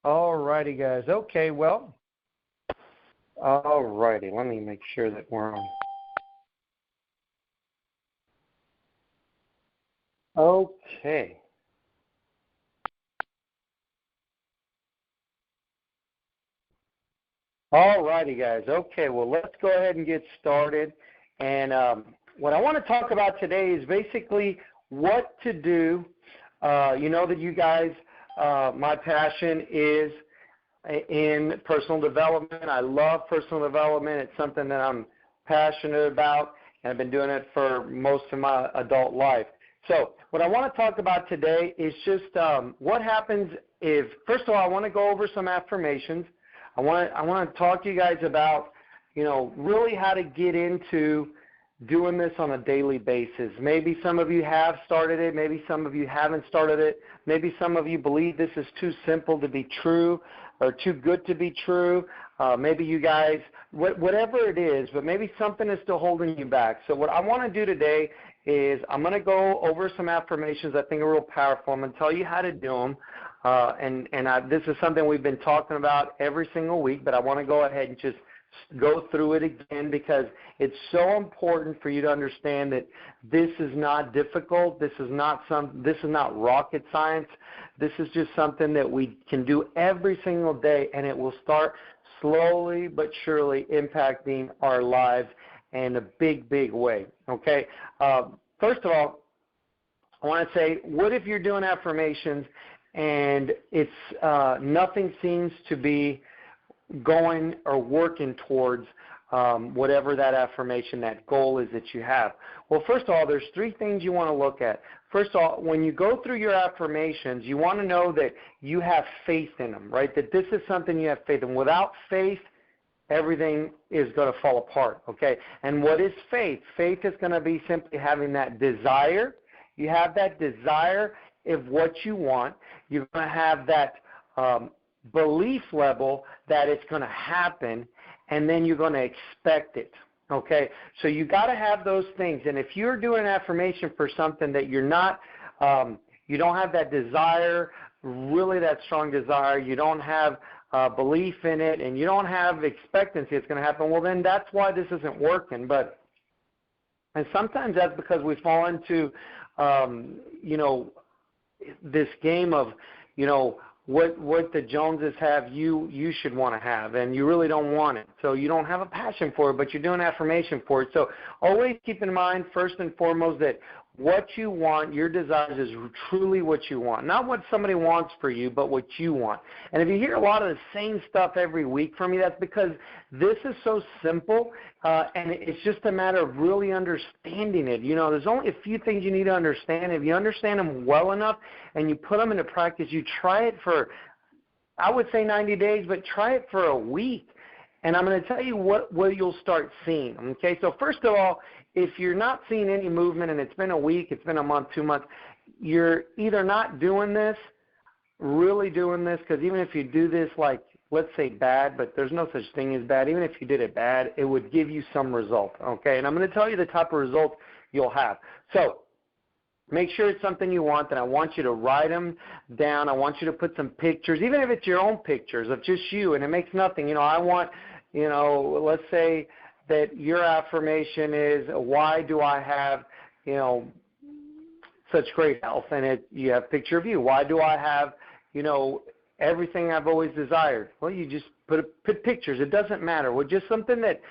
All righty, guys. Okay, well, all righty. Let me make sure that we're on. Okay. All righty, guys. Okay, well, let's go ahead and get started. And what I want to talk about today is basically what to do. You know that you guys, my passion is in personal development. I love personal development. It's something that I'm passionate about, and I've been doing it for most of my adult life. So what I want to talk about today is just what happens if, first of all, I want to go over some affirmations. I want to talk to you guys about, really how to get into doing this on a daily basis. Maybe some of you have started it. Maybe some of you haven't started it. Maybe some of you believe this is too simple to be true or too good to be true. Maybe you guys, whatever it is, but maybe something is still holding you back. So what I want to do today is I'm going to go over some affirmations I think are real powerful. I'm going to tell you how to do them. This is something we've been talking about every single week, but I want to go ahead and just go through it again because it's so important for you to understand that this is not difficult. This is not rocket science. This is just something that we can do every single day, and it will start slowly but surely impacting our lives in a big, big way. Okay. First of all, I want to say, what if you're doing affirmations and it's nothing seems to be going or working towards whatever that affirmation, that goal is that you have? Well, first of all, there's three things you want to look at. First of all, when you go through your affirmations, you want to know that you have faith in them, right? That this is something you have faith in. Without faith, everything is going to fall apart, okay? And what is faith? Faith is going to be simply having that desire. You have that desire of what you want. You're going to have that belief level that it's going to happen, and then you're going to expect it, okay? So you got to have those things. And if you're doing an affirmation for something that you're not, you don't have that desire, really that strong desire, you don't have belief in it, and you don't have expectancy it's going to happen, well, then that's why this isn't working. And sometimes that's because we fall into, this game of, what the Joneses have, you should want to have, and you really don't want it. So you don't have a passion for it, but you're doing affirmation for it. So always keep in mind, first and foremost, that what you want, your desires, is truly what you want. Not what somebody wants for you, but what you want. And if you hear a lot of the same stuff every week from me, that's because this is so simple, and it's just a matter of really understanding it. There's only a few things you need to understand. If you understand them well enough and you put them into practice, you try it for, I would say 90 days, but try it for a week. And I'm going to tell you what you'll start seeing, okay? So first of all, if you're not seeing any movement and it's been a week, it's been a month, 2 months, you're either not doing this, really doing this, because even if you do this, like, let's say bad, but there's no such thing as bad. Even if you did it bad, it would give you some result, okay? And I'm going to tell you the type of results you'll have. So make sure it's something you want, and I want you to write them down. I want you to put some pictures, even if it's your own pictures of just you, and it makes nothing. I want, let's say that your affirmation is, why do I have, such great health? And you have a picture of you. Why do I have, everything I've always desired? Well, you just put pictures. It doesn't matter. Well, just something that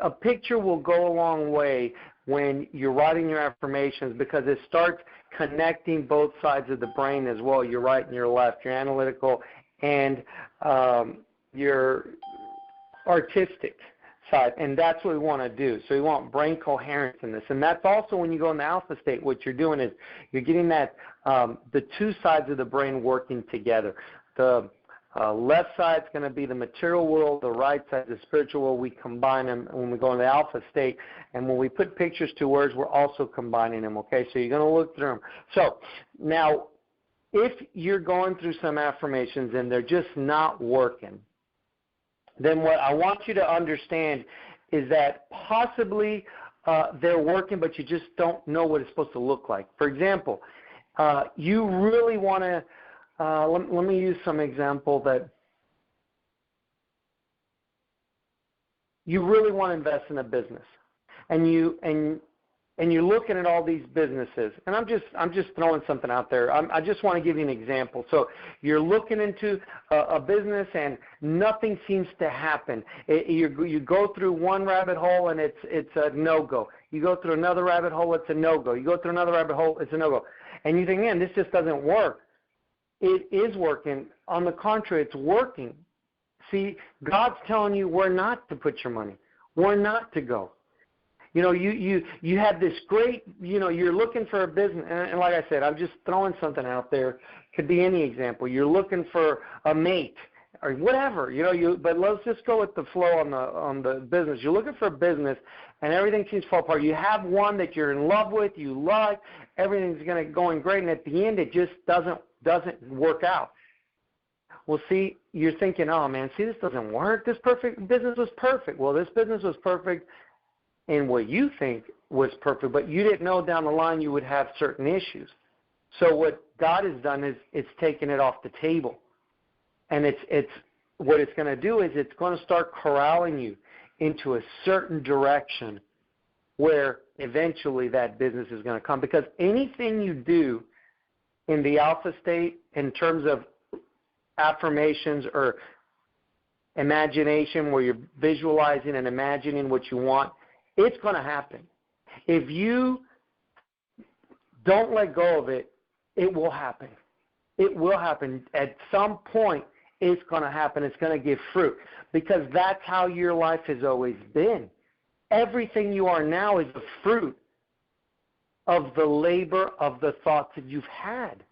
a picture will go a long way when you're writing your affirmations, because it starts connecting both sides of the brain as well, your right and your left, your analytical and your artistic side, and that's what we want to do. So we want brain coherence in this, and that's also when you go in the alpha state, what you're doing is you're getting that the two sides of the brain working together. The left side is going to be the material world, the right side is the spiritual world. We combine them when we go into the alpha state, and when we put pictures to words, we're also combining them, okay? So you're going to look through them. So now, if you're going through some affirmations and they're just not working, then what I want you to understand is that possibly they're working, but you just don't know what it's supposed to look like. For example, you really want to, let me use some example that you really want to invest in a business, and you're looking at all these businesses, and I'm just throwing something out there. I just want to give you an example. So you're looking into a business, and nothing seems to happen. You go through one rabbit hole, and it's a no-go. You go through another rabbit hole, it's a no-go. You go through another rabbit hole, it's a no-go. And you think, man, this just doesn't work. It is working. On the contrary, it's working. See, God's telling you where not to put your money, where not to go. You know, you have this great, you know, you're looking for a business, and like I said, I'm just throwing something out there. Could be any example. You're looking for a mate or whatever, you know. But let's just go with the flow on the business. You're looking for a business, and everything seems to fall apart. You have one that you're in love with, you like, everything's going great, and at the end, it just doesn't work out. Well, see, you're thinking, oh man, see, this doesn't work. This business was perfect. Well, this business was perfect in what you think was perfect, but you didn't know down the line you would have certain issues. So what God has done is it's taken it off the table. And it's what it's going to do is it's going to start corralling you into a certain direction where eventually that business is going to come. Because anything you do in the alpha state in terms of affirmations or imagination, where you're visualizing and imagining what you want, it's going to happen. If you don't let go of it, it will happen. It will happen. At some point, it's going to happen. It's going to give fruit, because that's how your life has always been. Everything you are now is the fruit of the labor of the thoughts that you've had.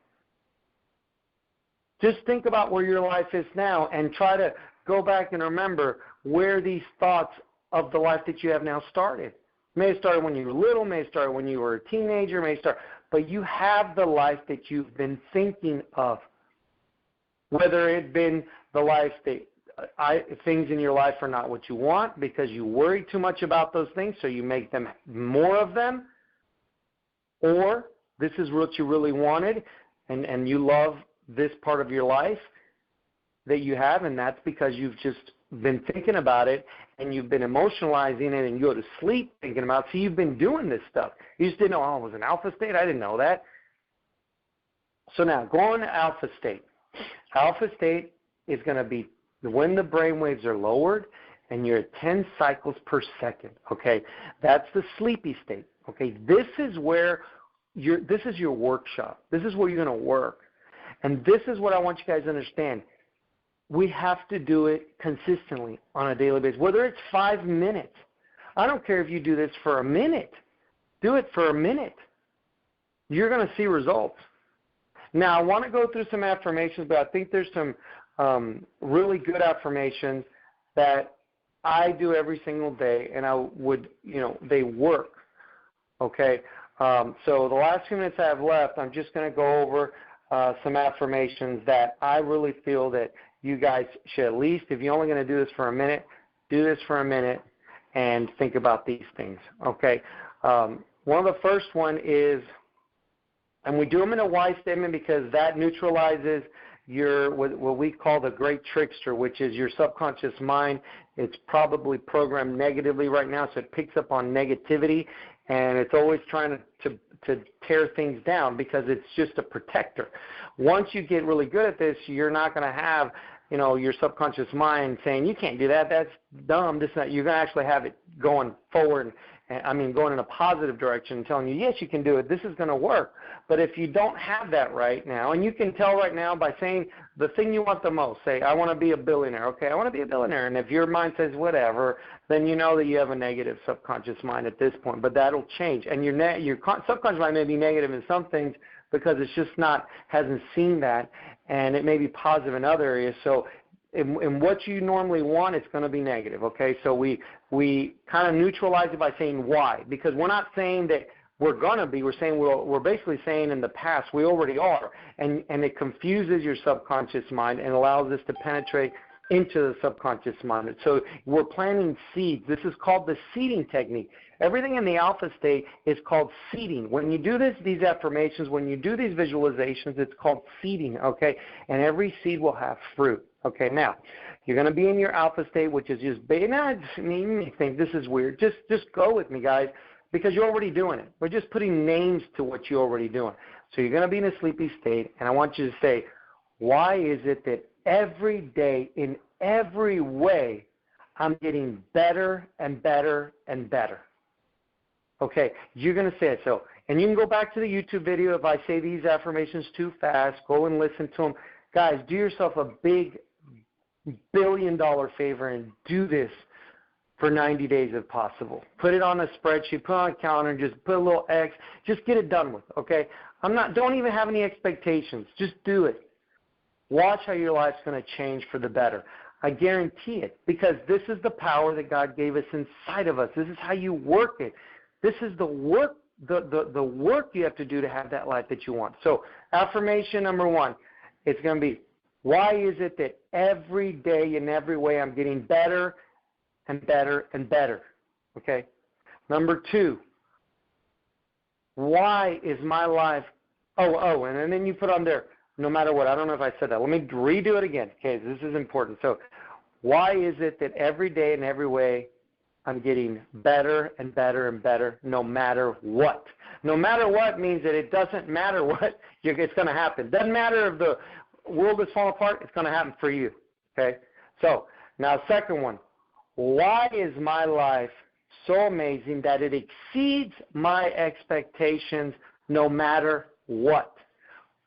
Just think about where your life is now and try to go back and remember where these thoughts of the life that you have now started. May have started when you were little, may have started when you were a teenager, may have started, but you have the life that you've been thinking of. Whether it been the life that things in your life are not what you want because you worry too much about those things, so you make them more of them, or this is what you really wanted and you love this part of your life that you have, and that's because you've just been thinking about it and you've been emotionalizing it and you go to sleep thinking about it. So you've been doing this stuff. You just didn't know, oh, it was an alpha state? I didn't know that. So now, going to alpha state. Alpha state is going to be when the brain waves are lowered and you're at 10 cycles per second, okay? That's the sleepy state, okay? This is where this is your workshop. This is where you're going to work. And this is what I want you guys to understand. We have to do it consistently on a daily basis, whether it's 5 minutes. I don't care if you do this for a minute. Do it for a minute. You're going to see results. Now, I want to go through some affirmations, but I think there's some really good affirmations that I do every single day, and I would, they work, okay? So the last few minutes I have left, I'm just going to go over some affirmations that I really feel that you guys should at least, if you're only going to do this for a minute, do this for a minute and think about these things, okay? One of the first one is, and we do them in a why statement because that neutralizes your what we call the great trickster, which is your subconscious mind. It's probably programmed negatively right now, so it picks up on negativity, and it's always trying to tear things down because it's just a protector. Once you get really good at this, you're not going to have your subconscious mind saying, you can't do that, that's dumb, this, that. You're going to actually have it going forward, going in a positive direction and telling you, yes, you can do it, this is going to work. But if you don't have that right now, and you can tell right now by saying the thing you want the most, say, I want to be a billionaire. Okay, I want to be a billionaire. And if your mind says whatever, then you know that you have a negative subconscious mind at this point. But that'll change. And your subconscious mind may be negative in some things because it's just hasn't seen that, and it may be positive in other areas. So in what you normally want, it's going to be negative, okay? So we kind of neutralize it by saying why, because we're not saying that we're going to be. We're saying we're basically saying in the past we already are, and it confuses your subconscious mind and allows us to penetrate into the subconscious mind. So we're planting seeds. This is called the seeding technique. Everything in the alpha state is called seeding. When you do these affirmations, when you do these visualizations, it's called seeding, okay? And every seed will have fruit, okay? Now, you're going to be in your alpha state, which is just, now you may think this is weird. Just go with me, guys, because you're already doing it. We're just putting names to what you're already doing. So you're going to be in a sleepy state, and I want you to say, why is it that every day, in every way, I'm getting better and better and better? Okay, you're going to say it. So, and you can go back to the YouTube video. If I say these affirmations too fast, go and listen to them. Guys, do yourself a big billion-dollar favor and do this for 90 days if possible. Put it on a spreadsheet, put it on a calendar, and just put a little X. Just get it done with, okay? Don't even have any expectations. Just do it. Watch how your life's going to change for the better. I guarantee it, because this is the power that God gave us inside of us. This is how you work it. This is the work, the work you have to do to have that life that you want. So affirmation number 1, it's going to be, why is it that every day in every way I'm getting better and better and better? Okay. Number 2, why is my life, and then you put on there, no matter what. I don't know if I said that. Let me redo it again. Okay, this is important. So why is it that every day in every way I'm getting better and better and better no matter what? No matter what means that it doesn't matter what, it's going to happen. Doesn't matter if the world is falling apart, it's going to happen for you. Okay? So now second one, why is my life so amazing that it exceeds my expectations no matter what?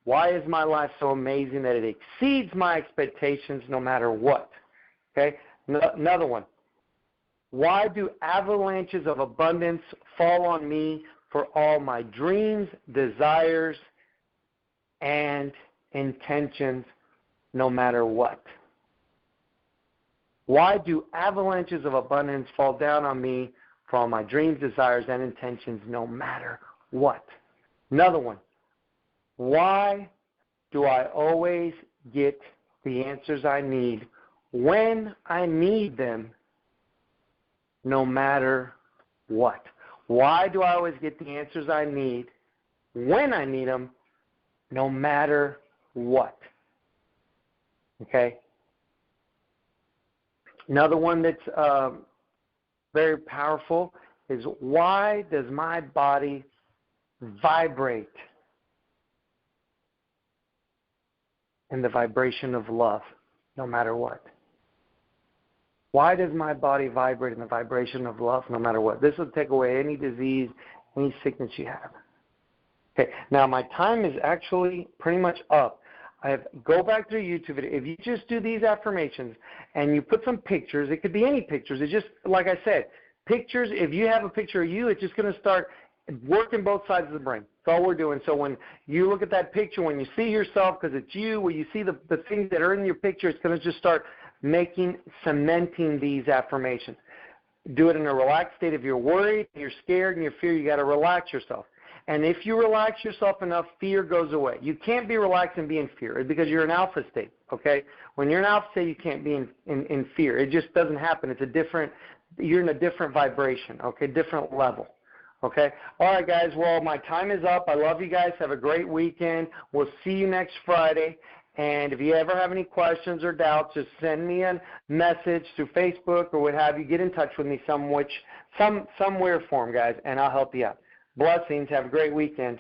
Why is my life so amazing that it exceeds my expectations no matter what? Okay? Another one. Why do avalanches of abundance fall on me for all my dreams, desires, and intentions no matter what? Why do avalanches of abundance fall down on me for all my dreams, desires, and intentions no matter what? Another one. Why do I always get the answers I need when I need them no matter what? Why do I always get the answers I need when I need them no matter what? Okay? Another one that's very powerful is, why does my body vibrate in the vibration of love no matter what? Why does my body vibrate in the vibration of love no matter what? This will take away any disease, any sickness you have. Okay, now my time is actually pretty much up. Go back to the YouTube video. If you just do these affirmations and you put some pictures, it could be any pictures. It's just, like I said, pictures. If you have a picture of you, it's just going to start working both sides of the brain. That's all we're doing. So when you look at that picture, when you see yourself, because it's you, when you see the things that are in your picture, it's going to just start cementing these affirmations. Do it in a relaxed state. If you're worried, you're scared, and you're fear, you got to relax yourself. And if you relax yourself enough, fear goes away. You can't be relaxed and be in fear because you're in alpha state, okay? When you're in alpha state, you can't be in fear. It just doesn't happen. You're in a different vibration, okay, different level, okay? All right, guys, well, my time is up. I love you guys. Have a great weekend. We'll see you next Friday. And if you ever have any questions or doubts, just send me a message through Facebook or what have you. Get in touch with me somewhere form, guys, and I'll help you out. Blessings. Have a great weekend.